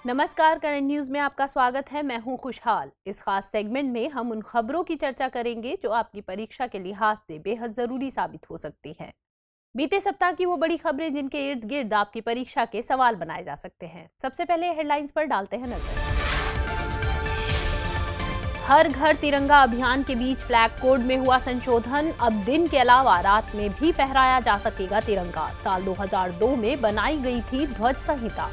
नमस्कार, current news में आपका स्वागत है। मैं हूं खुशहाल। इस खास सेगमेंट में हम उन खबरों की चर्चा करेंगे जो आपकी परीक्षा के लिहाज से बेहद जरूरी साबित हो सकती हैं। बीते सप्ताह की वो बड़ी खबरें जिनके इर्द गिर्द आपकी परीक्षा के सवाल बनाए जा सकते हैं। सबसे पहले हेडलाइंस पर डालते हैं नजर। हर घर तिरंगा अभियान के बीच फ्लैग कोड में हुआ संशोधन। अब दिन के अलावा रात में भी फहराया जा सकेगा तिरंगा। साल 2002 में बनाई गई थी ध्वज संहिता।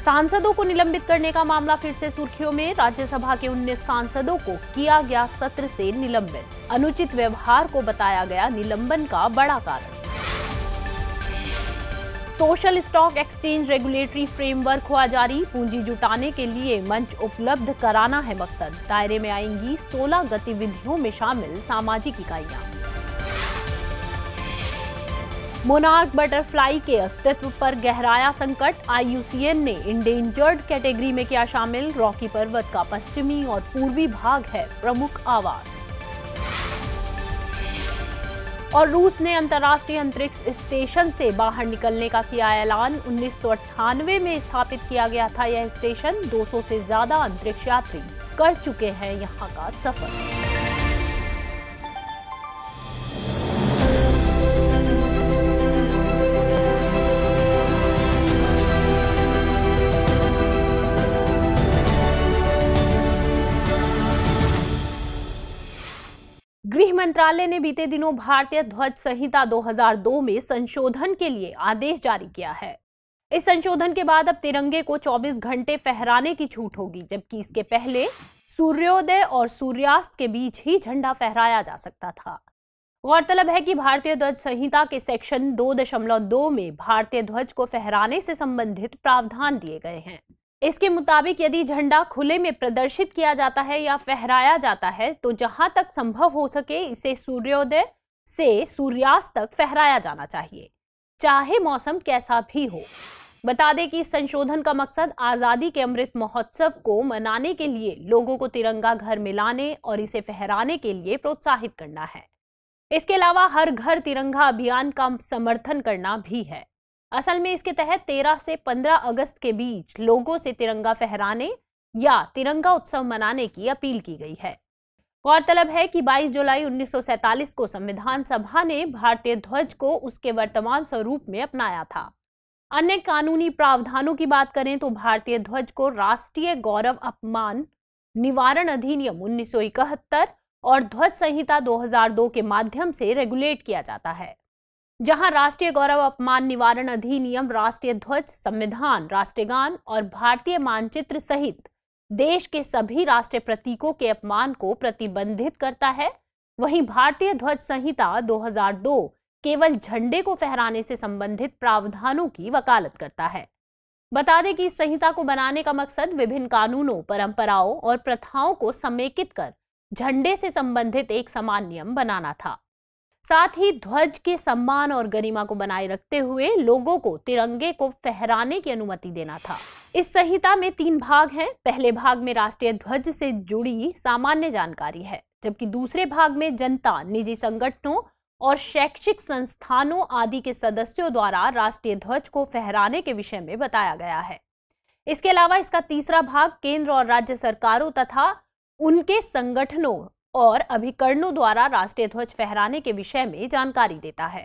सांसदों को निलंबित करने का मामला फिर से सुर्खियों में। राज्यसभा के 19 सांसदों को किया गया सत्र से निलंबित। अनुचित व्यवहार को बताया गया निलंबन का बड़ा कारण। Social stock exchange regulatory framework हुआ जारी। पूंजी जुटाने के लिए मंच उपलब्ध कराना है मकसद। दायरे में आएंगी 16 गतिविधियों में शामिल सामाजिक इकाइयां। मोनार्क बटरफ्लाई के अस्तित्व पर गहराया संकट। IUCN ने इंडेंजर्ड कैटेगरी में किया शामिल। रॉकी पर्वत का पश्चिमी और पूर्वी भाग है प्रमुख आवास। और रूस ने अंतर्राष्ट्रीय अंतरिक्ष स्टेशन से बाहर निकलने का किया ऐलान। 1998 में स्थापित किया गया था यह स्टेशन। 200 से ज्यादा अंतरिक्ष यात्री कर चुके हैं यहां का सफर। गृह मंत्रालय ने बीते दिनों भारतीय ध्वज संहिता 2002 में संशोधन के लिए आदेश जारी किया है। इस संशोधन के बाद अब तिरंगे को 24 घंटे फहराने की छूट होगी, जबकि इसके पहले सूर्योदय और सूर्यास्त के बीच ही झंडा फहराया जा सकता था। गौरतलब है कि भारतीय ध्वज संहिता के सेक्शन 2.2 में भारतीय ध्वज को फहराने से संबंधित प्रावधान दिए गए हैं। इसके मुताबिक यदि झंडा खुले में प्रदर्शित किया जाता है या फहराया जाता है तो जहां तक संभव हो सके इसे सूर्योदय से सूर्यास्त तक फहराया जाना चाहिए, चाहे मौसम कैसा भी हो। बता दें कि इस संशोधन का मकसद आजादी के अमृत महोत्सव को मनाने के लिए लोगों को तिरंगा घर में लाने और इसे फहराने के लिए प्रोत्साहित करना है। इसके अलावा हर घर तिरंगा अभियान का समर्थन करना भी है। असल में इसके तहत 13 से 15 अगस्त के बीच लोगों से तिरंगा फहराने या तिरंगा उत्सव मनाने की अपील की गई है। गौरतलब है कि 22 जुलाई 1947 को संविधान सभा ने भारतीय ध्वज को उसके वर्तमान स्वरूप में अपनाया था। अन्य कानूनी प्रावधानों की बात करें तो भारतीय ध्वज को राष्ट्रीय गौरव अपमान निवारण अधिनियम 1971 और ध्वज संहिता 2002 के माध्यम से रेगुलेट किया जाता है, जहां राष्ट्रीय गौरव अपमान निवारण अधिनियम राष्ट्रीय ध्वज, संविधान, राष्ट्रगान और भारतीय मानचित्र सहित देश के सभी राष्ट्रीय प्रतीकों के अपमान को प्रतिबंधित करता है। वहीं भारतीय ध्वज संहिता 2002 केवल झंडे को फहराने से संबंधित प्रावधानों की वकालत करता है। बता दें कि इस संहिता को बनाने का मकसद विभिन्न कानूनों, परंपराओं और प्रथाओं को समेकित कर झंडे से संबंधित एक समान नियम बनाना था। साथ ही ध्वज के सम्मान और गरिमा को बनाए रखते हुए लोगों को तिरंगे को फहराने की अनुमति देना था। इस संहिता में 3 भाग हैं। पहले भाग में राष्ट्रीय ध्वज से जुड़ी सामान्य जानकारी है, जबकि दूसरे भाग में जनता, निजी संगठनों और शैक्षिक संस्थानों आदि के सदस्यों द्वारा राष्ट्रीय ध्वज को फहराने के विषय में बताया गया है। इसके अलावा इसका तीसरा भाग केंद्र और राज्य सरकारों तथा उनके संगठनों और अभिकरणों द्वारा राष्ट्रीय ध्वज फहराने के विषय में जानकारी देता है।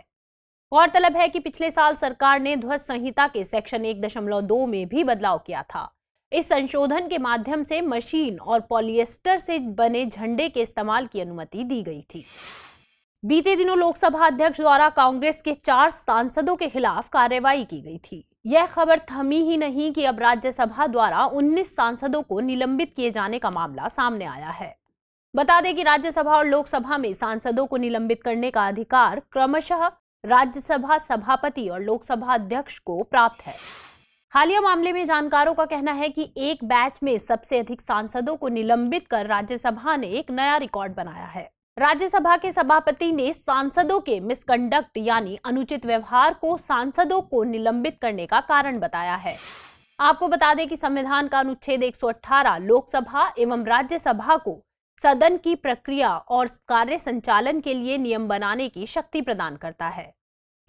गौरतलब है कि पिछले साल सरकार ने ध्वज संहिता के सेक्शन 1.2 में भी बदलाव किया था। इस संशोधन के माध्यम से मशीन और पॉलिएस्टर से बने झंडे के इस्तेमाल की अनुमति दी गई थी। बीते दिनों लोकसभा अध्यक्ष द्वारा कांग्रेस के 4 सांसदों के खिलाफ कार्रवाई की गई थी। यह खबर थमी ही नहीं कि अब राज्यसभा द्वारा 19 सांसदों को निलंबित किए जाने का मामला सामने आया है। बता दें कि राज्यसभा और लोकसभा में सांसदों को निलंबित करने का अधिकार क्रमशः राज्यसभा सभापति और लोकसभा अध्यक्ष को प्राप्त है। हालिया मामले में जानकारों का कहना है कि एक बैच में सबसे अधिक सांसदों को निलंबित कर राज्यसभा ने एक नया रिकॉर्ड बनाया है। राज्यसभा के सभापति ने सांसदों के मिसकंडक्ट यानी अनुचित व्यवहार को सांसदों को निलंबित करने का कारण बताया है। आपको बता दें कि संविधान का अनुच्छेद 118 लोकसभा एवं राज्यसभा को सदन की प्रक्रिया और कार्य संचालन के लिए नियम बनाने की शक्ति प्रदान करता है।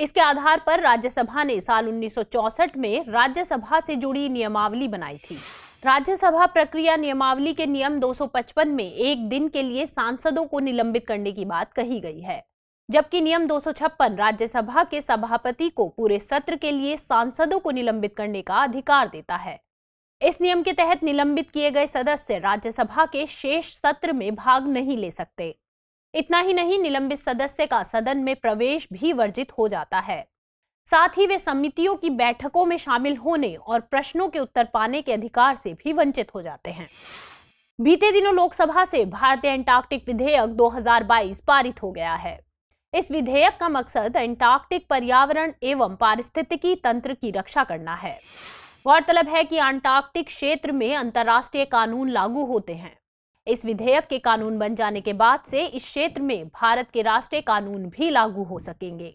इसके आधार पर राज्यसभा ने साल 1964 में राज्यसभा से जुड़ी नियमावली बनाई थी। राज्यसभा प्रक्रिया नियमावली के नियम 255 में एक दिन के लिए सांसदों को निलंबित करने की बात कही गई है, जबकि नियम 256 राज्यसभा के सभापति को पूरे सत्र के लिए सांसदों को निलंबित करने का अधिकार देता है। इस नियम के तहत निलंबित किए गए सदस्य राज्यसभा के शेष सत्र में भाग नहीं ले सकते। इतना ही नहीं, निलंबित सदस्य का सदन में प्रवेश भी वर्जित हो जाता है। साथ ही वे समितियों की बैठकों में शामिल होने और प्रश्नों के उत्तर पाने के अधिकार से भी वंचित हो जाते हैं। बीते दिनों लोकसभा से भारतीय एंटार्कटिक विधेयक 2022 पारित हो गया है। इस विधेयक का मकसद एंटार्कटिक पर्यावरण एवं पारिस्थितिकी तंत्र की रक्षा करना है। गौरतलब है कि अंटार्कटिक क्षेत्र में अंतर्राष्ट्रीय कानून लागू होते हैं। इस विधेयक के कानून बन जाने के बाद से इस क्षेत्र में भारत के राष्ट्रीय कानून भी लागू हो सकेंगे।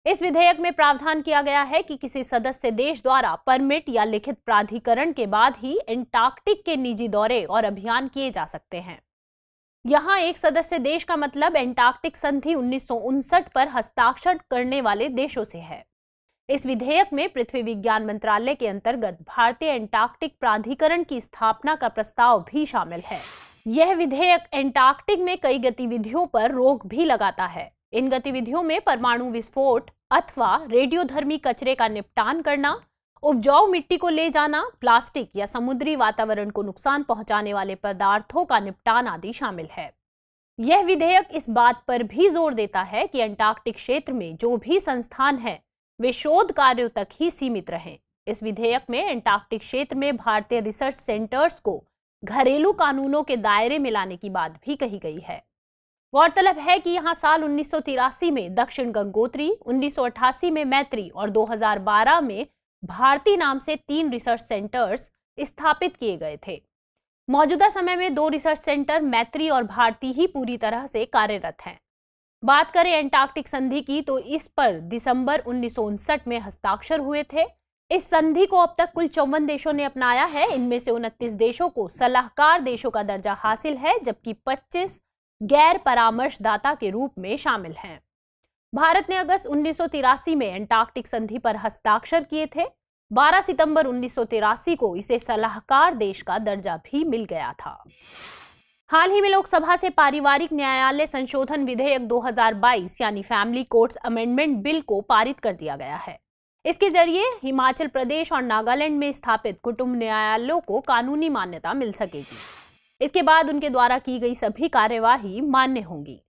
इस विधेयक में प्रावधान किया गया है कि किसी सदस्य देश द्वारा परमिट या लिखित प्राधिकरण के बाद ही एंटार्कटिक के निजी दौरे और अभियान किए जा सकते हैं। यहाँ एक सदस्य देश का मतलब एंटार्कटिक संधि 1959 पर हस्ताक्षर करने वाले देशों से है। इस विधेयक में पृथ्वी विज्ञान मंत्रालय के अंतर्गत भारतीय एंटार्कटिक प्राधिकरण की स्थापना का प्रस्ताव भी शामिल है। यह विधेयक एंटार्कटिक में कई गतिविधियों पर रोक भी लगाता है। इन गतिविधियों में परमाणु विस्फोट अथवा रेडियोधर्मी कचरे का निपटान करना, उपजाऊ मिट्टी को ले जाना, प्लास्टिक या समुद्री वातावरण को नुकसान पहुंचाने वाले पदार्थों का निपटान आदि शामिल है। यह विधेयक इस बात पर भी जोर देता है कि अंटार्कटिक क्षेत्र में जो भी संस्थान है वे शोध कार्यों तक ही सीमित रहें। इस विधेयक में अंटार्कटिक क्षेत्र में भारतीय रिसर्च सेंटर्स को घरेलू कानूनों के दायरे में लाने की बात भी कही गई है। गौरतलब है कि यहां साल 1983 में दक्षिण गंगोत्री, 1988 में मैत्री और 2012 में भारती नाम से 3 रिसर्च सेंटर्स स्थापित किए गए थे। मौजूदा समय में 2 रिसर्च सेंटर मैत्री और भारती ही पूरी तरह से कार्यरत हैं। बात करें एंटार्कटिक संधि की तो इस पर दिसंबर 1959 में हस्ताक्षर हुए थे। इस संधि को अब तक कुल 54 देशों ने अपनाया है। इनमें से 29 देशों को सलाहकार देशों का दर्जा हासिल है, जबकि 25 गैर परामर्शदाता के रूप में शामिल हैं। भारत ने अगस्त 1983 में एंटार्कटिक संधि पर हस्ताक्षर किए थे। 12 सितंबर 1983 को इसे सलाहकार देश का दर्जा भी मिल गया था। हाल ही में लोकसभा से पारिवारिक न्यायालय संशोधन विधेयक 2022 यानी फैमिली कोर्ट्स अमेंडमेंट बिल को पारित कर दिया गया है। इसके जरिए हिमाचल प्रदेश और नागालैंड में स्थापित कुटुंब न्यायालयों को कानूनी मान्यता मिल सकेगी। इसके बाद उनके द्वारा की गई सभी कार्यवाही मान्य होंगी।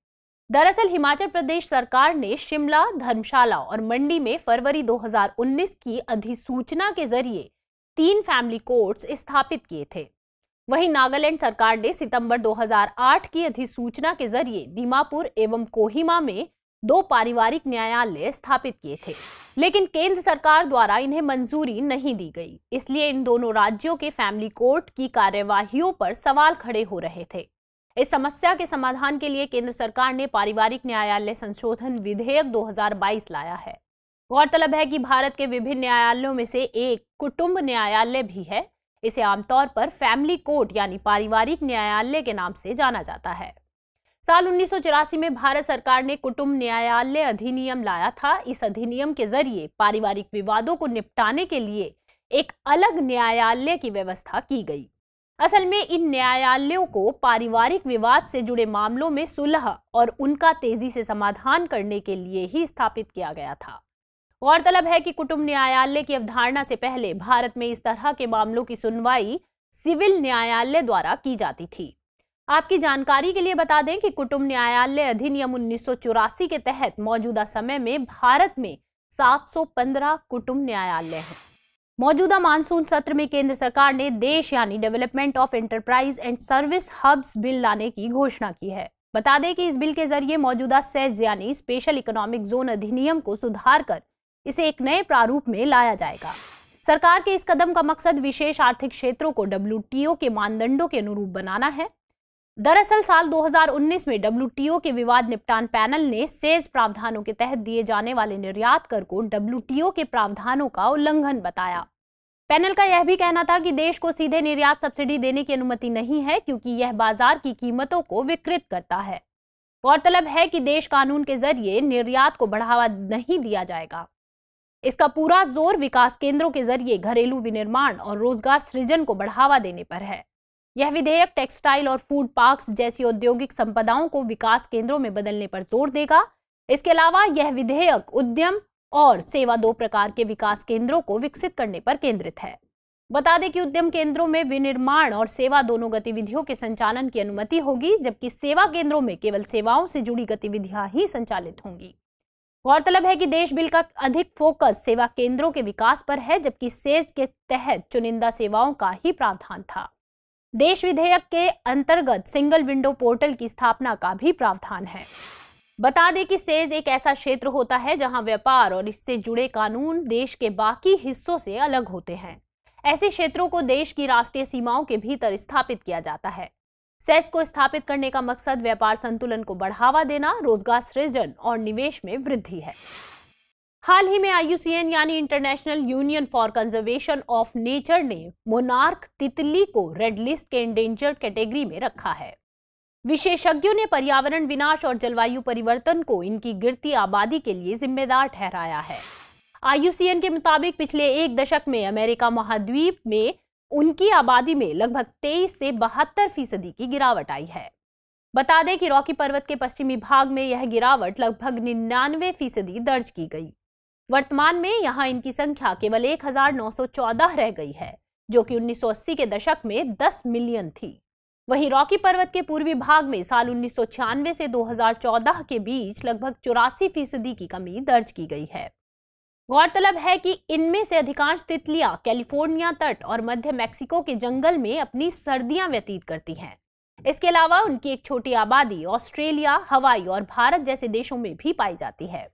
दरअसल हिमाचल प्रदेश सरकार ने शिमला, धर्मशाला और मंडी में फरवरी 2019 की अधिसूचना के जरिए 3 फैमिली कोर्ट्स स्थापित किए थे। वहीं नागालैंड सरकार ने सितंबर 2008 की अधिसूचना के जरिए दीमापुर एवं कोहिमा में 2 पारिवारिक न्यायालय स्थापित किए थे, लेकिन केंद्र सरकार द्वारा इन्हें मंजूरी नहीं दी गई। इसलिए इन दोनों राज्यों के फैमिली कोर्ट की कार्यवाहियों पर सवाल खड़े हो रहे थे। इस समस्या के समाधान के लिए केंद्र सरकार ने पारिवारिक न्यायालय संशोधन विधेयक 2022 लाया है। गौरतलब है कि भारत के विभिन्न न्यायालयों में से एक कुटुंब न्यायालय भी है। इसे आमतौर पर फैमिली कोर्ट यानी पारिवारिक न्यायालय के नाम से जाना जाता है। साल 1984 में भारत सरकार ने कुटुंब न्यायालय अधिनियम लाया था। इस अधिनियम के जरिए पारिवारिक विवादों को निपटाने के लिए एक अलग न्यायालय की व्यवस्था की गई। असल में इन न्यायालयों को पारिवारिक विवाद से जुड़े मामलों में सुलह और उनका तेजी से समाधान करने के लिए ही स्थापित किया गया था। गौरतलब है कि कुटुंब न्यायालय की अवधारणा से पहले भारत में इस तरह के मामलों की सुनवाई सिविल न्यायालय द्वारा की जाती थी। आपकी जानकारी के लिए बता दें कि कुटुंब न्यायालय अधिनियम 1984 के तहत मौजूदा समय में भारत में 715 कुटुंब न्यायालय हैं। मौजूदा मानसून सत्र में केंद्र सरकार ने देश यानी development of enterprise and service hubs bill लाने की घोषणा की है। बता दें कि इस बिल के जरिए मौजूदा सेज यानी स्पेशल इकोनॉमिक जोन अधिनियम को सुधार कर इसे एक नए प्रारूप में लाया जाएगा। सरकार के इस कदम का मकसद विशेष आर्थिक क्षेत्रों को WTO के मानदंडों के अनुरूप बनाना है। दरअसल साल 2019 में WTO के विवाद निपटान पैनल ने सेज प्रावधानों के तहत दिए जाने वाले निर्यात कर को WTO के प्रावधानों का उल्लंघन बताया। पैनल का यह भी कहना था कि देश को सीधे निर्यात सब्सिडी देने की अनुमति नहीं है, क्योंकि यह बाजार की कीमतों को विकृत करता है। गौरतलब है कि देश कानून के जरिए निर्यात को बढ़ावा नहीं दिया जाएगा। इसका पूरा जोर विकास केंद्रों के जरिए घरेलू विनिर्माण और रोजगार सृजन को बढ़ावा देने पर है। यह विधेयक टेक्सटाइल और फूड पार्क्स जैसी औद्योगिक संपदाओं को विकास केंद्रों में बदलने पर जोर देगा। इसके अलावा यह विधेयक उद्यम और सेवा 2 प्रकार के विकास केंद्रों को विकसित करने पर केंद्रित है। बता दें कि उद्यम केंद्रों में विनिर्माण और सेवा दोनों गतिविधियों के संचालन की अनुमति होगी, जबकि सेवा केंद्रों में केवल सेवाओं से जुड़ी गतिविधियां ही संचालित होंगी। गौरतलब है कि देश बिल का अधिक फोकस सेवा केंद्रों के विकास पर है, जबकि सेज के तहत चुनिंदा सेवाओं का ही प्रावधान था। देश विधेयक के अंतर्गत सिंगल विंडो पोर्टल की स्थापना का भी प्रावधान है। बता दें कि सेज एक ऐसा क्षेत्र होता है जहां व्यापार और इससे जुड़े कानून देश के बाकी हिस्सों से अलग होते हैं। ऐसे क्षेत्रों को देश की राष्ट्रीय सीमाओं के भीतर स्थापित किया जाता है। सेज को स्थापित करने का मकसद व्यापार संतुलन को बढ़ावा देना, रोजगार सृजन और निवेश में वृद्धि है। हाल ही में IUCN यानी international union for conservation of nature ने मोनार्क तितली को रेड लिस्ट के एंडेंजर्ड कैटेगरी में रखा है। विशेषज्ञों ने पर्यावरण विनाश और जलवायु परिवर्तन को इनकी गिरती आबादी के लिए जिम्मेदार ठहराया है। IUCN के मुताबिक पिछले 1 दशक में अमेरिका महाद्वीप में उनकी आबादी में लगभग 23 से 72% की गिरावट आई है। बता दें कि रॉकी पर्वत के पश्चिमी भाग में यह गिरावट लगभग 99% दर्ज की गई। वर्तमान में यहां इनकी संख्या केवल 1914 रह गई है, जो कि 1980 के दशक में 10 मिलियन थी। वहीं रॉकी पर्वत के पूर्वी भाग में साल 1996 से 2014 के बीच लगभग 84% की कमी दर्ज की गई है। गौरतलब है कि इनमें से अधिकांश तितलियां कैलिफोर्निया तट और मध्य मैक्सिको के जंगल में अपनी सर्दियां व्यतीत करती हैं। इसके अलावा उनकी एक छोटी आबादी ऑस्ट्रेलिया, हवाई और भारत जैसे देशों में भी पाई जाती है।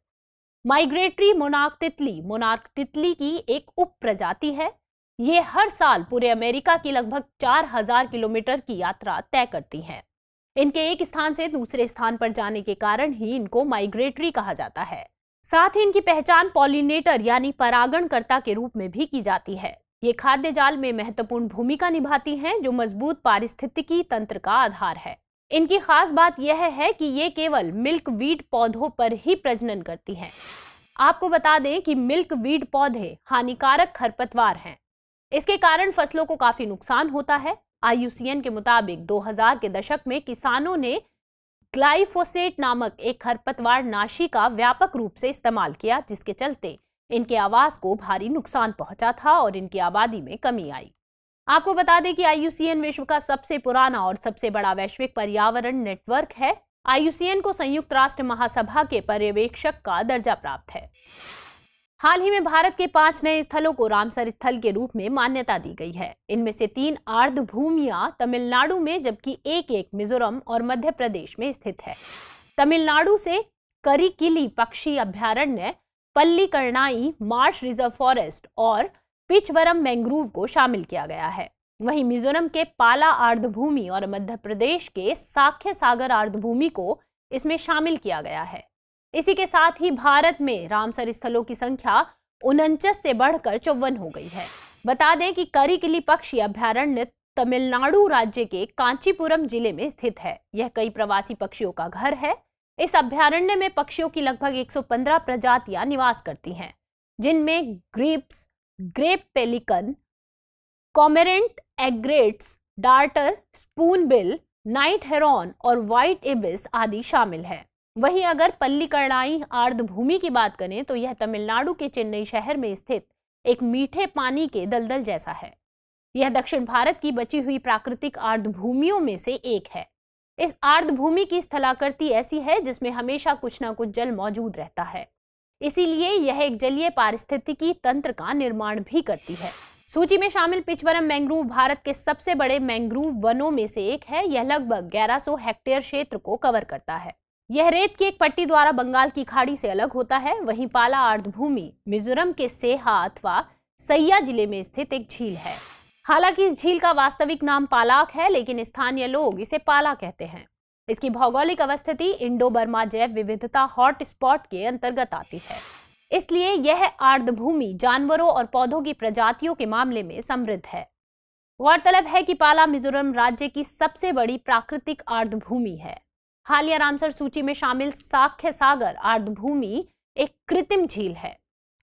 माइग्रेटरी मोनार्क तितली की एक उप प्रजाति है। ये हर साल पूरे अमेरिका की लगभग 4000 किलोमीटर की यात्रा तय करती हैं। इनके एक स्थान से दूसरे स्थान पर जाने के कारण ही इनको माइग्रेटरी कहा जाता है। साथ ही इनकी पहचान पॉलिनेटर यानी परागणकर्ता के रूप में भी की जाती है। ये खाद्य जाल में महत्वपूर्ण भूमिका निभाती हैं, जो मजबूत पारिस्थितिकी तंत्र का आधार है। इनकी खास बात यह है कि ये केवल मिल्कवीड पौधों पर ही प्रजनन करती हैं। आपको बता दें कि मिल्कवीड पौधे हानिकारक खरपतवार हैं। इसके कारण फसलों को काफी नुकसान होता है। IUCN के मुताबिक 2000 के दशक में किसानों ने ग्लाइफोसेट नामक एक खरपतवार नाशी का व्यापक रूप से इस्तेमाल किया, जिसके चलते इनके आवास को भारी नुकसान पहुंचा था और इनकी आबादी में कमी आई। आपको बता दें कि IUCN विश्व का सबसे पुराना और सबसे बड़ा वैश्विक पर्यावरण नेटवर्क है। IUCN को संयुक्त राष्ट्र महासभा के पर्यवेक्षक का दर्जा प्राप्त है। हाल ही में भारत के 5 नए स्थलों को रामसर स्थल के रूप में मान्यता दी गई है। इनमें से 3 आर्द्र भूमियां तमिलनाडु में, जबकि एक मिजोरम और मध्य प्रदेश में स्थित है। तमिलनाडु से करिकिली पक्षी अभ्यारण्य, पल्लीकरनाई मार्श रिजर्व फॉरेस्ट और पिचवरम मैंग्रोव को शामिल किया गया है। वहीं मिजोरम के पाला आर्द्रभूमि और मध्य प्रदेश के साख्य सागर आर्द्रभूमि को इसमें शामिल किया गया है। इसी के साथ ही भारत में रामसर स्थलों की संख्या 49 से बढ़कर 54 हो गई है। बता दें कि करिकिली पक्षी अभ्यारण्य तमिलनाडु राज्य के कांचीपुरम जिले में स्थित है। यह कई प्रवासी पक्षियों का घर है। इस अभ्यारण्य में पक्षियों की लगभग 115 प्रजातियां निवास करती हैं, जिनमें grebes, grey pelican, cormorant egrets, darter, spoonbill, night heron और व्हाइट इबिस आदि शामिल है। वहीं अगर पल्लीकरनाई आर्द्रभूमि की बात करें तो यह तमिलनाडु के चेन्नई शहर में स्थित एक मीठे पानी के दलदल जैसा है। यह दक्षिण भारत की बची हुई प्राकृतिक आर्द्रभूमियों में से एक है। इस आर्द्रभूमि की स्थलाकृति ऐसी है जिसमें हमेशा कुछ न कुछ जल मौजूद रहता है, इसीलिए यह एक जलीय पारिस्थितिकी तंत्र का निर्माण भी करती है। सूची में शामिल पिचवरम मैंग्रोव भारत के सबसे बड़े मैंग्रोव वनों में से एक है। यह लगभग 1100 हेक्टेयर क्षेत्र को कवर करता है। यह रेत की एक पट्टी द्वारा बंगाल की खाड़ी से अलग होता है। वहीं पाला आर्द्रभूमि मिजोरम के सेहा अथवा सैया जिले में स्थित एक झील है। हालांकि इस झील का वास्तविक नाम पालाक है, लेकिन स्थानीय लोग इसे पाला कहते हैं। इसकी भौगोलिक अवस्थिति इंडो बर्मा जैव विविधता हॉट स्पॉट के अंतर्गत आती है, इसलिए यह आर्द्रभूमि जानवरों और पौधों की प्रजातियों के मामले में समृद्ध है। गौरतलब है कि पाला मिजोरम राज्य की सबसे बड़ी प्राकृतिक आर्द्रभूमि है। हालिया रामसर सूची में शामिल साख्य सागर आर्द्रभूमि एक कृत्रिम झील है।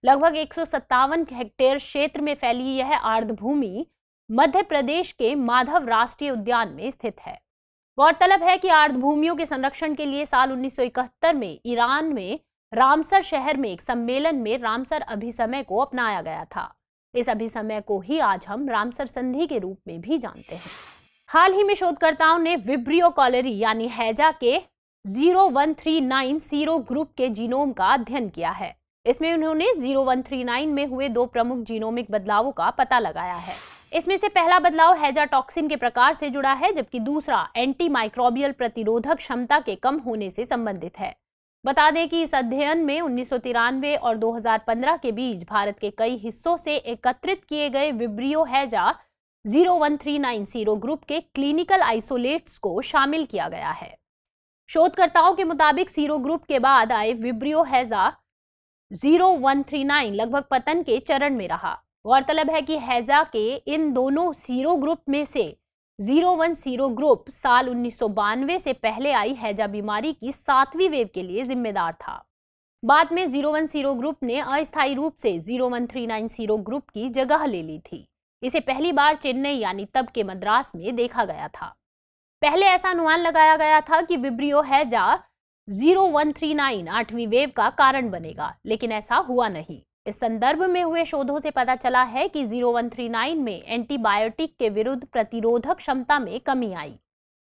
लगभग 157 हेक्टेयर क्षेत्र में फैली यह आर्द्रभूमि मध्य प्रदेश के माधव राष्ट्रीय उद्यान में स्थित है। गौरतलब है कि आर्द्रभूमियों के संरक्षण के लिए साल 1971 में ईरान में रामसर शहर में एक सम्मेलन में रामसर अभिसमय को अपनाया गया था। इस अभिसमय को ही आज हम रामसर संधि के रूप में भी जानते हैं। हाल ही में शोधकर्ताओं ने विब्रियो कॉलेरी यानी हैजा के 0139 सीरो ग्रुप के जीनोम का अध्ययन किया है। इसमें उन्होंने 0139 में हुए 2 प्रमुख जीनोमिक बदलावों का पता लगाया है। इसमें से पहला बदलाव हैजा टॉक्सिन के प्रकार से जुड़ा है, जबकि दूसरा एंटी माइक्रोबियल प्रतिरोधक क्षमता के कम होने से संबंधित है। बता दें कि इस अध्ययन में 1993 और 2015 के बीच भारत के कई हिस्सों से एकत्रित किए गए विब्रियो हैजा 0139 सीरो ग्रुप के क्लिनिकल आइसोलेट्स को शामिल किया गया है। शोधकर्ताओं के मुताबिक सीरो ग्रुप के बाद आए विब्रियो हैजा 0139 लगभग पतन के चरण में रहा। गौरतलब है कि हैजा के इन दोनों सीरो ग्रुप में से 01 सीरो ग्रुप साल 1992 से पहले आई हैजा बीमारी की 7वीं वेव के लिए जिम्मेदार था। बाद में 01 सीरो ग्रुप ने अस्थायी रूप से 0139 सीरो ग्रुप की जगह ले ली थी। इसे पहली बार चेन्नई यानी तब के मद्रास में देखा गया था। पहले ऐसा अनुमान लगाया गया था कि विब्रियो हैजा 0139 8वीं वेव का कारण बनेगा, लेकिन ऐसा हुआ नहीं। इस संदर्भ में हुए शोधों से पता चला है कि 0139 में एंटीबायोटिक के विरुद्ध प्रतिरोधक क्षमता में कमी आई।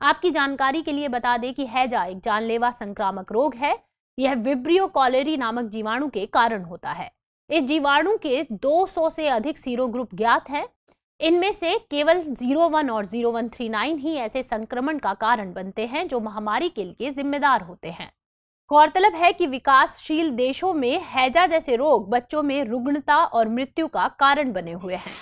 आपकी जानकारी के लिए बता दें कि हैजा एक जानलेवा संक्रामक रोग है। यह विब्रियो कॉलेरी नामक जीवाणु के कारण होता है। इस जीवाणु के 200 से अधिक सीरो ग्रुप ज्ञात हैं। इनमें से केवल 01 और 0139 ही ऐसे संक्रमण का कारण बनते हैं जो महामारी के लिए जिम्मेदार होते हैं। गौरतलब है कि विकासशील देशों में हैजा जैसे रोग बच्चों में रुग्णता और मृत्यु का कारण बने हुए हैं।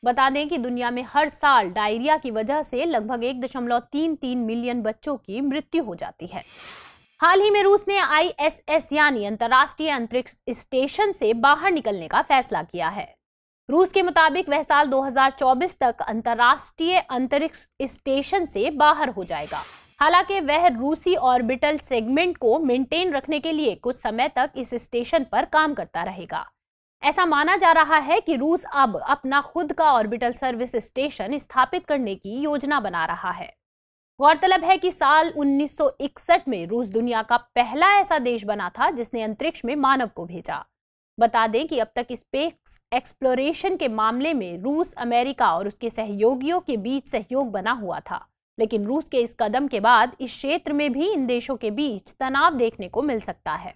बता दें कि दुनिया में हर साल डायरिया की वजह से लगभग 1.33 मिलियन बच्चों की मृत्यु हो जाती है। हाल ही में रूस ने ISS यानी अंतर्राष्ट्रीय अंतरिक्ष स्टेशन से बाहर निकलने का फैसला किया है। रूस के मुताबिक वह साल 2024 तक अंतर्राष्ट्रीय अंतरिक्ष स्टेशन से बाहर हो जाएगा। हालांकि वह रूसी ऑर्बिटल सेगमेंट को मेंटेन रखने के लिए कुछ समय तक इस स्टेशन पर काम करता रहेगा। ऐसा माना जा रहा है कि रूस अब अपना खुद का ऑर्बिटल सर्विस स्टेशन स्थापित करने की योजना बना रहा है। गौरतलब है कि साल 1961 में रूस दुनिया का पहला ऐसा देश बना था जिसने अंतरिक्ष में मानव को भेजा। बता दें कि अब तक स्पेस एक्सप्लोरेशन के मामले में रूस, अमेरिका और उसके सहयोगियों के बीच सहयोग बना हुआ था, लेकिन रूस के इस कदम के बाद इस क्षेत्र में भी इन देशों के बीच तनाव देखने को मिल सकता है।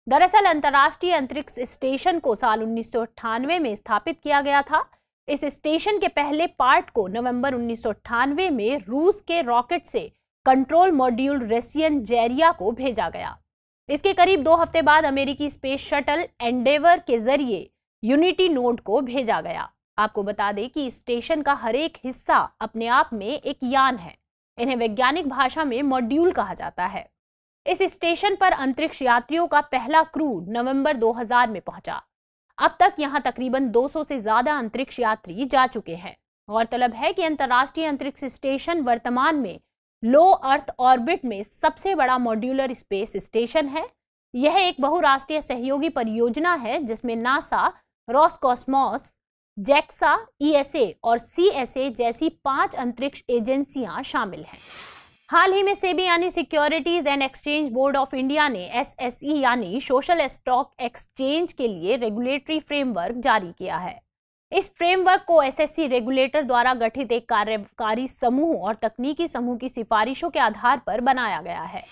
दरअसल अंतर्राष्ट्रीय अंतरिक्ष स्टेशन को साल 1998 में स्थापित किया गया था। इस स्टेशन के पहले पार्ट को नवंबर 1998 में रूस के रॉकेट से कंट्रोल मॉड्यूल रसियन जैरिया को भेजा गया। इसके करीब 2 हफ्ते बाद अमेरिकी स्पेस शटल एंडेवर के जरिए यूनिटी नोड को भेजा गया। आपको बता दें कि स्टेशन का हर एक हिस्सा अपने आप में एक यान है। इन्हें वैज्ञानिक भाषा में मॉड्यूल कहा जाता है। इस स्टेशन पर अंतरिक्ष यात्रियों का पहला क्रू नवंबर 2000 में पहुंचा। अब तक यहां तकरीबन 200 से ज्यादा अंतरिक्ष यात्री जा चुके हैं। गौरतलब है कि अंतर्राष्ट्रीय अंतरिक्ष स्टेशन वर्तमान में लो अर्थ ऑर्बिट में सबसे बड़ा मॉड्यूलर स्पेस स्टेशन है। यह एक बहुराष्ट्रीय सहयोगी परियोजना है जिसमें नासा, रोसकॉस्मोस, जैक्सा, ESA और CSA जैसी 5 अंतरिक्ष एजेंसियां शामिल हैं। हाल ही में सेबी यानी securities and exchange board of India ने SSE यानी सोशल स्टॉक एक्सचेंज के लिए रेगुलेटरी फ्रेमवर्क जारी किया है। इस फ्रेमवर्क को SSE रेगुलेटर द्वारा गठित एक कार्यकारी समूह और तकनीकी समूह की सिफारिशों के आधार पर बनाया गया है।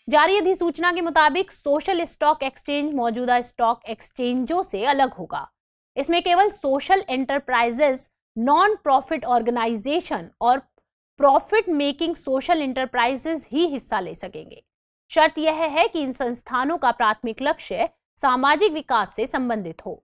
जारी अधिसूचना के मुताबिक सोशल स्टॉक एक्सचेंज मौजूदा स्टॉक एक्सचेंजों से अलग होगा। इसमें केवल social enterprises, non profit organisation और प्रॉफिट मेकिंग सोशल एंटरप्राइजेस ही हिस्सा ले सकेंगे। शर्त यह है कि इन संस्थानों का प्राथमिक लक्ष्य सामाजिक विकास से संबंधित हो।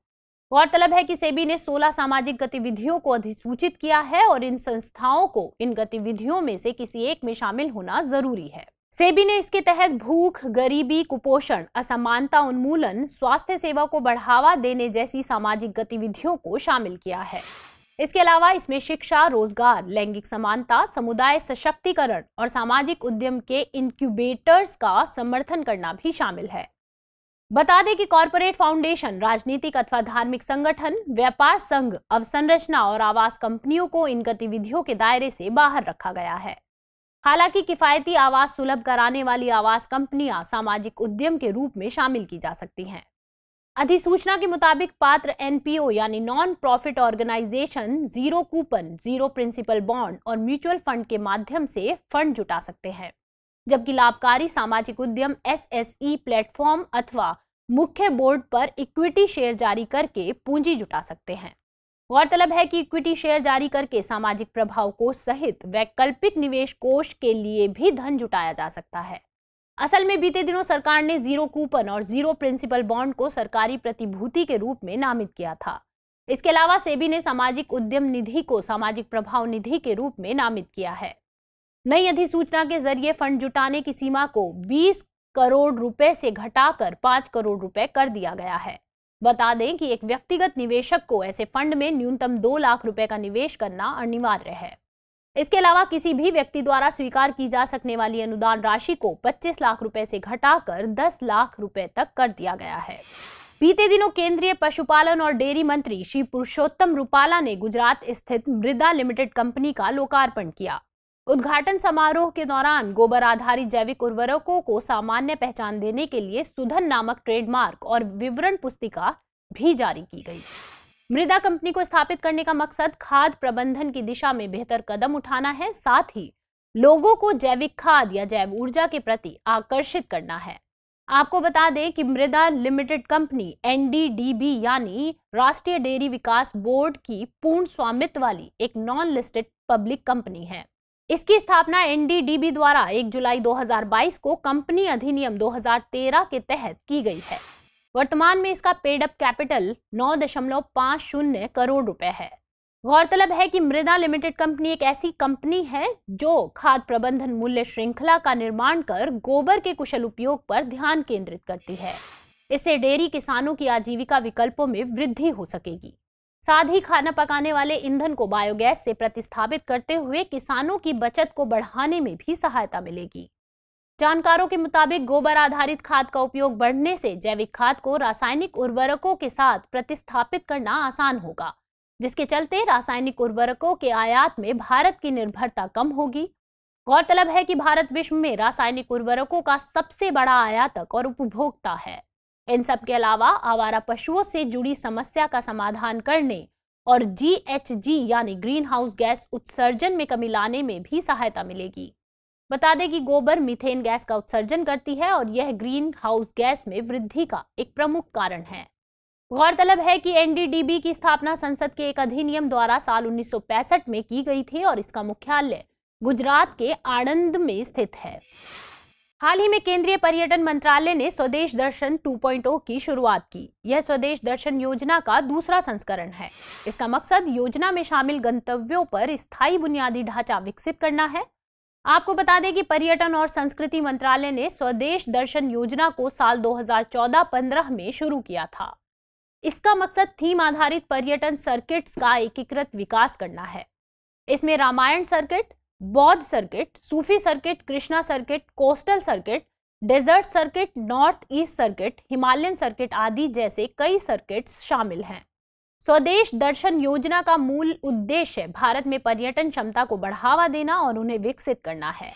गौरतलब है कि सेबी ने 16 सामाजिक गतिविधियों को अधिसूचित किया है और इन संस्थाओं को इन गतिविधियों में से किसी एक में शामिल होना जरूरी है। सेबी ने इसके तहत भूख, गरीबी, कुपोषण, असमानता उन्मूलन, स्वास्थ्य सेवा को बढ़ावा देने जैसी सामाजिक गतिविधियों को शामिल किया है। इसके अलावा इसमें शिक्षा, रोजगार, लैंगिक समानता, समुदाय सशक्तिकरण और सामाजिक उद्यम के इंक्यूबेटर्स का समर्थन करना भी शामिल है। बता दें कि कॉरपोरेट फाउंडेशन, राजनीतिक अथवा धार्मिक संगठन, व्यापार संघ, अवसंरचना और आवास कंपनियों को इन गतिविधियों के दायरे से बाहर रखा गया है। हालांकि किफायती आवास सुलभ कराने वाली आवास कंपनियां सामाजिक उद्यम के रूप में शामिल की जा सकती हैं। अधिसूचना के मुताबिक पात्र एनपीओ यानी non profit organisation zero coupon, zero principal bond और म्यूचुअल फंड के माध्यम से फंड जुटा सकते हैं, जबकि लाभकारी सामाजिक उद्यम एसएसई प्लेटफॉर्म अथवा मुख्य बोर्ड पर इक्विटी शेयर जारी करके पूंजी जुटा सकते हैं। गौरतलब है कि इक्विटी शेयर जारी करके सामाजिक प्रभाव कोष सहित वैकल्पिक निवेश कोष के लिए भी धन जुटाया जा सकता है। असल में बीते दिनों सरकार ने जीरो कूपन और जीरो प्रिंसिपल बॉन्ड को सरकारी प्रतिभूति के रूप में नामित किया था। इसके अलावा सेबी ने सामाजिक उद्यम निधि को सामाजिक प्रभाव निधि के रूप में नामित किया है। नई अधिसूचना के जरिए फंड जुटाने की सीमा को 20 करोड़ रुपए से घटाकर 5 करोड़ रुपए कर दिया गया है। बता दें कि एक व्यक्तिगत निवेशक को ऐसे फंड में न्यूनतम 2 लाख रुपए का निवेश करना अनिवार्य है। इसके अलावा किसी भी व्यक्ति द्वारा स्वीकार की जा सकने वाली अनुदान राशि को 25 लाख रुपए से घटाकर 10 लाख रुपए तक कर दिया गया है। बीते दिनों केंद्रीय पशुपालन और डेयरी मंत्री श्री पुरुषोत्तम रुपाला ने गुजरात स्थित मृदा लिमिटेड कंपनी का लोकार्पण किया। उद्घाटन समारोह के दौरान गोबर आधारित जैविक उर्वरकों को सामान्य पहचान देने के लिए सुधन नामक ट्रेडमार्क और विवरण पुस्तिका भी जारी की गई। मृदा कंपनी को स्थापित करने का मकसद खाद्य प्रबंधन की दिशा में बेहतर कदम उठाना है, साथ ही लोगों को जैविक खाद या जैव ऊर्जा के प्रति आकर्षित करना है। आपको बता दें कि मृदा लिमिटेड कंपनी एनडीडीबी यानी राष्ट्रीय डेयरी विकास बोर्ड की पूर्ण स्वामित्व वाली एक नॉन लिस्टेड पब्लिक कंपनी है। इसकी स्थापना एनडीडीबी द्वारा 1 जुलाई 2022 को कंपनी अधिनियम 2013 के तहत की गई है। वर्तमान में इसका पेड अप कैपिटल 9.50 करोड़ रुपए है। गौरतलब है कि मृदा लिमिटेड कंपनी एक ऐसी कंपनी है जो खाद्य प्रबंधन मूल्य श्रृंखला का निर्माण कर गोबर के कुशल उपयोग पर ध्यान केंद्रित करती है। इससे डेयरी किसानों की आजीविका विकल्पों में वृद्धि हो सकेगी। साथ ही खाना पकाने वाले ईंधन को बायोगैस से प्रतिस्थापित करते हुए किसानों की बचत को बढ़ाने में भी सहायता मिलेगी। जानकारों के मुताबिक गोबर आधारित खाद का उपयोग बढ़ने से जैविक खाद को रासायनिक उर्वरकों के साथ प्रतिस्थापित करना आसान होगा, जिसके चलते रासायनिक उर्वरकों के आयात में भारत की निर्भरता कम होगी। गौरतलब है कि भारत विश्व में रासायनिक उर्वरकों का सबसे बड़ा आयातक और उपभोक्ता है। इन सब के अलावा आवारा पशुओं से जुड़ी समस्या का समाधान करने और जीएचजी यानी ग्रीन हाउस गैस उत्सर्जन में कमी लाने में भी सहायता मिलेगी। बता दें कि गोबर मीथेन गैस का उत्सर्जन करती है और यह ग्रीन हाउस गैस में वृद्धि का एक प्रमुख कारण है। गौरतलब है कि एनडीडीबी की स्थापना संसद के एक अधिनियम द्वारा साल 1965 में की गई थी और इसका मुख्यालय गुजरात के आणंद में स्थित है। हाल ही में केंद्रीय पर्यटन मंत्रालय ने स्वदेश दर्शन 2.0 की शुरुआत की। यह स्वदेश दर्शन योजना का दूसरा संस्करण है। इसका मकसद योजना में शामिल गंतव्यों पर स्थायी बुनियादी ढांचा विकसित करना है। आपको बता दें कि पर्यटन और संस्कृति मंत्रालय ने स्वदेश दर्शन योजना को साल 2014-15 में शुरू किया था। इसका मकसद थीम आधारित पर्यटन सर्किट्स का एकीकृत विकास करना है। इसमें रामायण सर्किट, बौद्ध सर्किट, सूफी circuit, Krishna circuit, coastal circuit, desert circuit, north east circuit, Himalayan circuit आदि जैसे कई सर्किट्स शामिल हैं। स्वदेश दर्शन योजना का मूल उद्देश्य भारत में पर्यटन क्षमता को बढ़ावा देना और उन्हें विकसित करना है।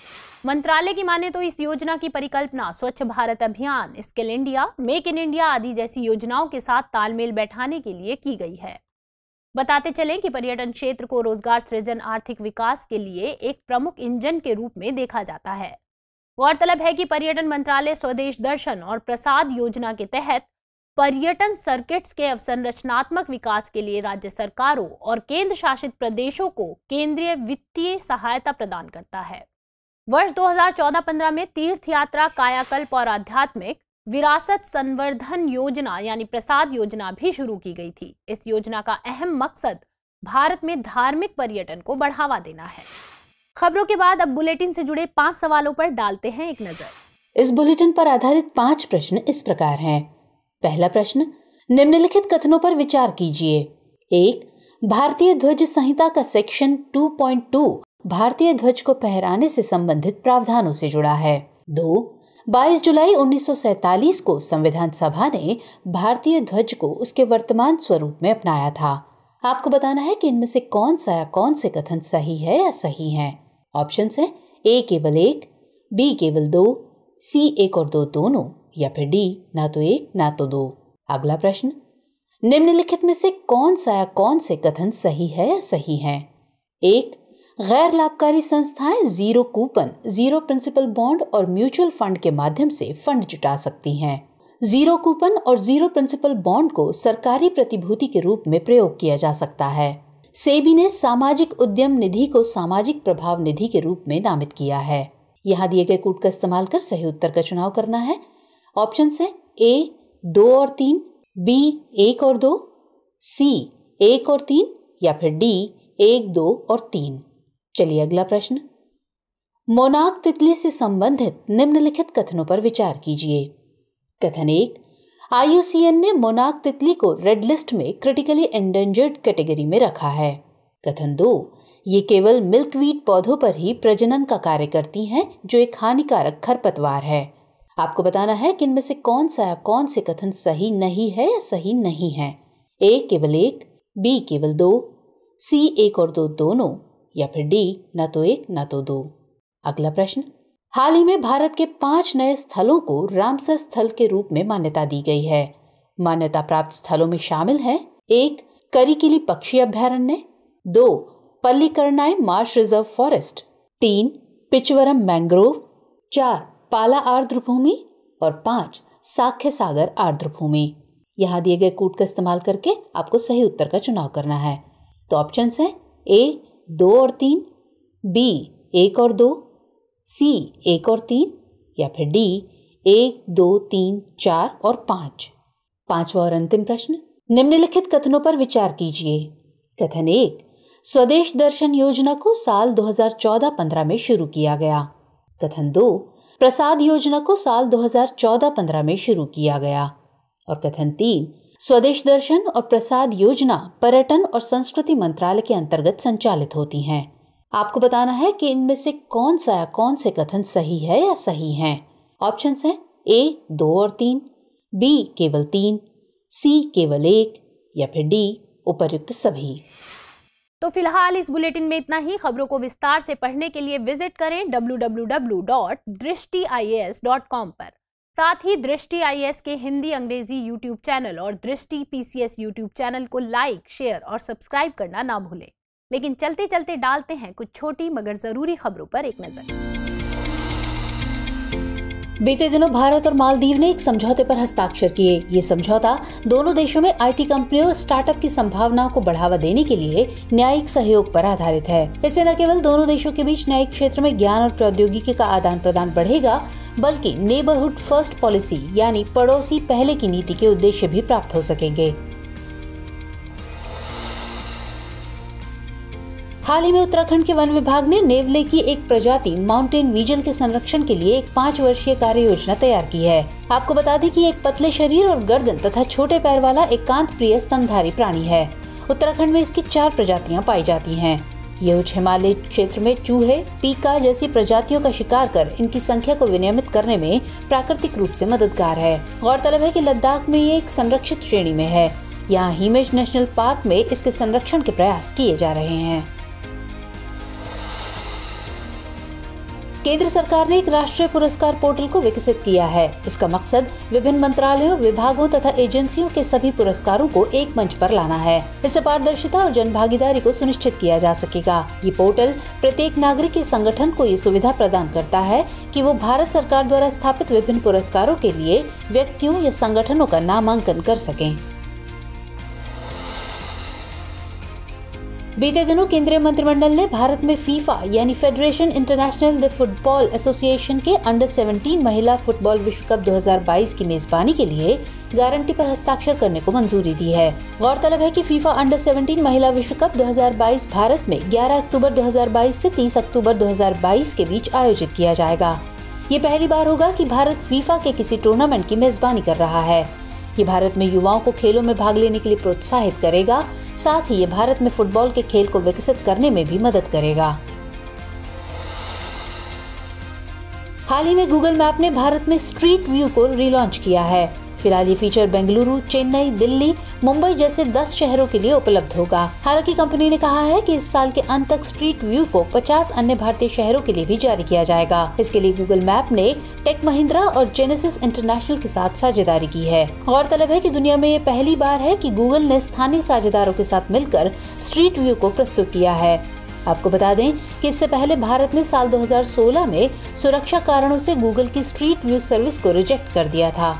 मंत्रालय की माने तो इस योजना की परिकल्पना स्वच्छ भारत अभियान, skill India, make in India आदि जैसी योजनाओं के साथ तालमेल बैठाने के लिए की गई है। बताते चलें कि पर्यटन क्षेत्र को रोजगार सृजन, आर्थिक विकास के लिए एक प्रमुख इंजन के रूप में देखा जाता है। गौरतलब है कि पर्यटन मंत्रालय स्वदेश दर्शन और प्रसाद योजना के तहत पर्यटन सर्किट्स के अवसंरचनात्मक विकास के लिए राज्य सरकारों और केंद्र शासित प्रदेशों को केंद्रीय वित्तीय सहायता प्रदान करता है। वर्ष 2014-15 में तीर्थ यात्रा, कायाकल्प और आध्यात्मिक विरासत संवर्धन योजना यानी प्रसाद योजना भी शुरू की गई थी। इस योजना का अहम मकसद भारत में धार्मिक पर्यटन को बढ़ावा देना है। खबरों के बाद अब बुलेटिन से जुड़े 5 सवालों पर डालते हैं एक नजर। इस बुलेटिन पर आधारित 5 प्रश्न इस प्रकार हैं। पहला प्रश्न, निम्नलिखित कथनों पर विचार कीजिए। 1. भारतीय ध्वज संहिता का सेक्शन 2.2 भारतीय ध्वज को फहराने से संबंधित प्रावधानों से जुड़ा है। 2. 22 जुलाई 1947 को संविधान सभा ने भारतीय ध्वज को उसके वर्तमान स्वरूप में अपनाया था। आपको बताना है कि इनमें से कौन सा या कौन से कथन सही है या सही है। ऑप्शंस है ए केवल एक, बी केवल दो, सी एक और दो दोनों, या फिर डी ना तो एक ना तो दो। अगला प्रश्न, निम्नलिखित में से कौन सा या कौन से कथन सही है या सही है। एक, गैर लाभकारी संस्थाएं zero coupon, zero principal bond और म्यूचुअल फंड के माध्यम से फंड जुटा सकती हैं। जीरो कूपन और जीरो प्रिंसिपल बॉन्ड को सरकारी प्रतिभूति के रूप में प्रयोग किया जा सकता है। सेबी ने सामाजिक उद्यम निधि को सामाजिक प्रभाव निधि के रूप में नामित किया है। यहाँ दिए गए कूट का इस्तेमाल कर सही उत्तर का चुनाव करना है। ऑप्शन है ए 2 और 3, बी 1 और 2, सी 1 और 3, या फिर डी 1, 2 और 3। चलिए अगला प्रश्न, मोनाक तितली से संबंधित निम्नलिखित कथनों पर विचार कीजिए। कथन 1, IUCN ने मोनाक तितली को रेड लिस्ट में क्रिटिकली एंडेंजर्ड कैटेगरी में रखा है। कथन 2, ये केवल मिल्कवीड पौधों पर ही प्रजनन का कार्य करती हैं, जो एक हानिकारक खरपतवार है। आपको बताना है कि इनमें से कौन सा या कौन से कथन सही नहीं है या सही नहीं है। ए केवल एक, बी केवल दो, सी 1 और 2 दोनों, या फिर डी ना तो एक ना तो दो। अगला प्रश्न, हाल ही में भारत के 5 नए स्थलों को रामसर स्थल के रूप में मान्यता दी गई है। मान्यता प्राप्त स्थलों में शामिल है 1. करिकिली पक्षी अभ्यारण्य, 2. Pallikaranai marsh reserve forest, 3. Pichavaram mangrove, 4. पाला आर्द्र भूमि और 5. साख्य सागर आर्द्र भूमि। यहाँ दिए गए कूट का इस्तेमाल करके आपको सही उत्तर का चुनाव करना है। तो ऑप्शंस हैं ए 2 और 3, बी 1 और 2, सी 1 और 3, या फिर डी 1, 2, 3, 4 और 5। पांचवा और अंतिम प्रश्न, निम्नलिखित कथनों पर विचार कीजिए। कथन 1, स्वदेश दर्शन योजना को साल 2014-15 में शुरू किया गया। कथन 2, प्रसाद योजना को साल 2014-15 में शुरू किया गया। और कथन 3, स्वदेश दर्शन और प्रसाद योजना पर्यटन और संस्कृति मंत्रालय के अंतर्गत संचालित होती हैं। आपको बताना है कि इनमें से कौन सा या कौन से कथन सही है या सही हैं। ऑप्शंस हैं ए 2 और 3, बी केवल 3, सी केवल 1, या फिर डी उपर्युक्त सभी। तो फिलहाल इस बुलेटिन में इतना ही। खबरों को विस्तार से पढ़ने के लिए विजिट करें www.drishtiias.com पर। साथ ही दृष्टि IAS के हिंदी अंग्रेजी यूट्यूब चैनल और दृष्टि PCS यूट्यूब चैनल को लाइक, शेयर और सब्सक्राइब करना ना भूलें। लेकिन चलते चलते डालते हैं कुछ छोटी मगर जरूरी खबरों पर एक नजर। बीते दिनों भारत और मालदीव ने एक समझौते पर हस्ताक्षर किए। ये समझौता दोनों देशों में IT कंपनियों और स्टार्टअप की संभावनाओं को बढ़ावा देने के लिए न्यायिक सहयोग पर आधारित है। इससे न केवल दोनों देशों के बीच न्यायिक क्षेत्र में ज्ञान और प्रौद्योगिकी का आदान प्रदान बढ़ेगा, बल्कि नेबरहुड फर्स्ट पॉलिसी यानी पड़ोसी पहले की नीति के उद्देश्य भी प्राप्त हो सकेंगे। हाल ही में उत्तराखंड के वन विभाग ने नेवले की एक प्रजाति माउंटेन वीजल के संरक्षण के लिए एक 5 वर्षीय कार्य योजना तैयार की है। आपको बता दें कि एक पतले शरीर और गर्दन तथा छोटे पैर वाला एकांत प्रिय स्तनधारी प्राणी है। उत्तराखंड में इसकी 4 प्रजातियां पाई जाती हैं। ये उच्च हिमालय क्षेत्र में चूहे, पीका जैसी प्रजातियों का शिकार कर इनकी संख्या को विनियमित करने में प्राकृतिक रूप से मददगार है। गौरतलब है कि लद्दाख में ये एक संरक्षित श्रेणी में है। यहाँ हिमेश नेशनल पार्क में इसके संरक्षण के प्रयास किए जा रहे हैं। केंद्र सरकार ने एक राष्ट्रीय पुरस्कार पोर्टल को विकसित किया है। इसका मकसद विभिन्न मंत्रालयों, विभागों तथा एजेंसियों के सभी पुरस्कारों को एक मंच पर लाना है। इससे पारदर्शिता और जनभागीदारी को सुनिश्चित किया जा सकेगा। ये पोर्टल प्रत्येक नागरिक के संगठन को ये सुविधा प्रदान करता है कि वो भारत सरकार द्वारा स्थापित विभिन्न पुरस्कारों के लिए व्यक्तियों या संगठनों का नामांकन कर सकें। बीते दिनों केंद्रीय मंत्रिमंडल ने भारत में फीफा यानी federation international the football association के अंडर 17 महिला फुटबॉल विश्व कप 2022 की मेजबानी के लिए गारंटी पर हस्ताक्षर करने को मंजूरी दी है। गौरतलब है कि फीफा अंडर 17 महिला विश्व कप 2022 भारत में 11 अक्टूबर 2022 से 30 अक्टूबर 2022 के बीच आयोजित किया जाएगा। ये पहली बार होगा कि भारत फीफा के किसी टूर्नामेंट की मेजबानी कर रहा है। ये भारत में युवाओं को खेलों में भाग लेने के लिए प्रोत्साहित करेगा, साथ ही ये भारत में फुटबॉल के खेल को विकसित करने में भी मदद करेगा। हाल ही में गूगल मैप ने भारत में स्ट्रीट व्यू को रीलॉन्च किया है। फिलहाल ये फीचर बेंगलुरु, चेन्नई, दिल्ली, मुंबई जैसे 10 शहरों के लिए उपलब्ध होगा। हालांकि कंपनी ने कहा है कि इस साल के अंत तक स्ट्रीट व्यू को 50 अन्य भारतीय शहरों के लिए भी जारी किया जाएगा। इसके लिए गूगल मैप ने टेक महिंद्रा और जेनेसिस इंटरनेशनल के साथ साझेदारी की है। गौरतलब है कि दुनिया में ये पहली बार है कि गूगल ने स्थानीय साझेदारों के साथ मिलकर स्ट्रीट व्यू को प्रस्तुत किया है। आपको बता दें कि इससे पहले भारत ने साल 2016 में सुरक्षा कारणों से गूगल की स्ट्रीट व्यू सर्विस को रिजेक्ट कर दिया था।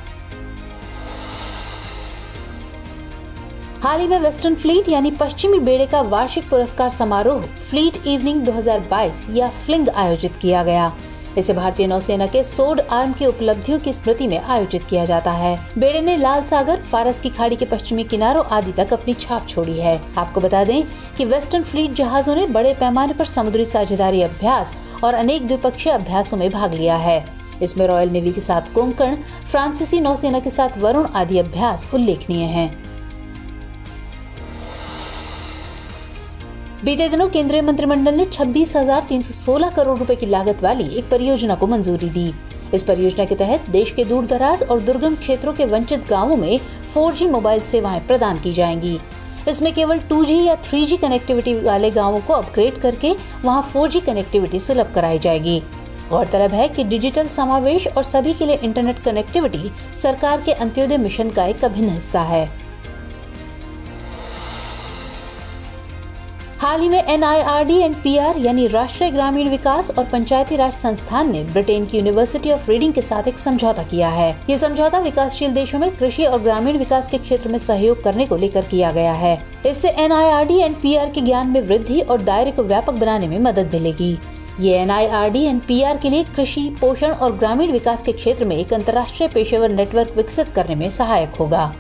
हाल ही में वेस्टर्न फ्लीट यानी पश्चिमी बेड़े का वार्षिक पुरस्कार समारोह फ्लीट इवनिंग 2022 या फ्लिंग आयोजित किया गया। इसे भारतीय नौसेना के सोड आर्म की उपलब्धियों की स्मृति में आयोजित किया जाता है। बेड़े ने लाल सागर, फारस की खाड़ी के पश्चिमी किनारों आदि तक अपनी छाप छोड़ी है। आपको बता दें कि वेस्टर्न फ्लीट जहाजों ने बड़े पैमाने पर समुद्री साझेदारी अभ्यास और अनेक द्विपक्षीय अभ्यासों में भाग लिया है। इसमें रॉयल नेवी के साथ कोंकण, फ्रांसीसी नौसेना के साथ वरुण आदि अभ्यास उल्लेखनीय हैं। बीते दिनों केंद्रीय मंत्रिमंडल ने 26,316 करोड़ रुपए की लागत वाली एक परियोजना को मंजूरी दी। इस परियोजना के तहत देश के दूरदराज और दुर्गम क्षेत्रों के वंचित गांवों में 4G मोबाइल सेवाएं प्रदान की जाएंगी। इसमें केवल 2G या 3G कनेक्टिविटी वाले गांवों को अपग्रेड करके वहां 4G कनेक्टिविटी सुलभ कराई जाएगी। गौरतलब है कि डिजिटल समावेश और सभी के लिए इंटरनेट कनेक्टिविटी सरकार के अंत्योदय मिशन का एक अभिन्न हिस्सा है। हाल ही में NIRD&PR यानी राष्ट्रीय ग्रामीण विकास और पंचायती राज संस्थान ने ब्रिटेन की यूनिवर्सिटी ऑफ रीडिंग के साथ एक समझौता किया है। ये समझौता विकासशील देशों में कृषि और ग्रामीण विकास के क्षेत्र में सहयोग करने को लेकर किया गया है। इससे NIRD&PR के ज्ञान में वृद्धि और दायरे को व्यापक बनाने में मदद मिलेगी। ये NIRD&PR के लिए कृषि, पोषण और ग्रामीण विकास के क्षेत्र में एक अंतर्राष्ट्रीय पेशेवर नेटवर्क विकसित करने में सहायक होगा।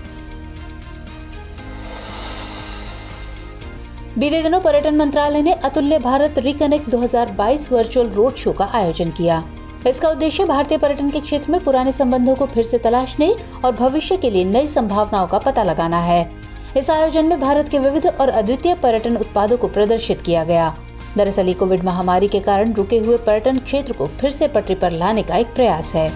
बीते दिनों पर्यटन मंत्रालय ने अतुल्य Bharat reconnect 2022 virtual road show का आयोजन किया। इसका उद्देश्य भारतीय पर्यटन के क्षेत्र में पुराने संबंधों को फिर से तलाशने और भविष्य के लिए नई संभावनाओं का पता लगाना है। इस आयोजन में भारत के विविध और अद्वितीय पर्यटन उत्पादों को प्रदर्शित किया गया। दरअसल ये कोविड महामारी के कारण रुके हुए पर्यटन क्षेत्र को फिर से पटरी पर लाने का एक प्रयास है।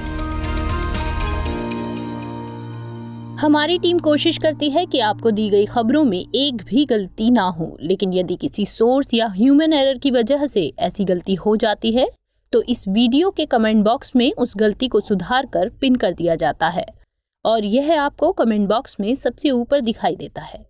हमारी टीम कोशिश करती है कि आपको दी गई खबरों में एक भी गलती ना हो, लेकिन यदि किसी सोर्स या ह्यूमन एरर की वजह से ऐसी गलती हो जाती है तो इस वीडियो के कमेंट बॉक्स में उस गलती को सुधार कर पिन कर दिया जाता है और यह आपको कमेंट बॉक्स में सबसे ऊपर दिखाई देता है।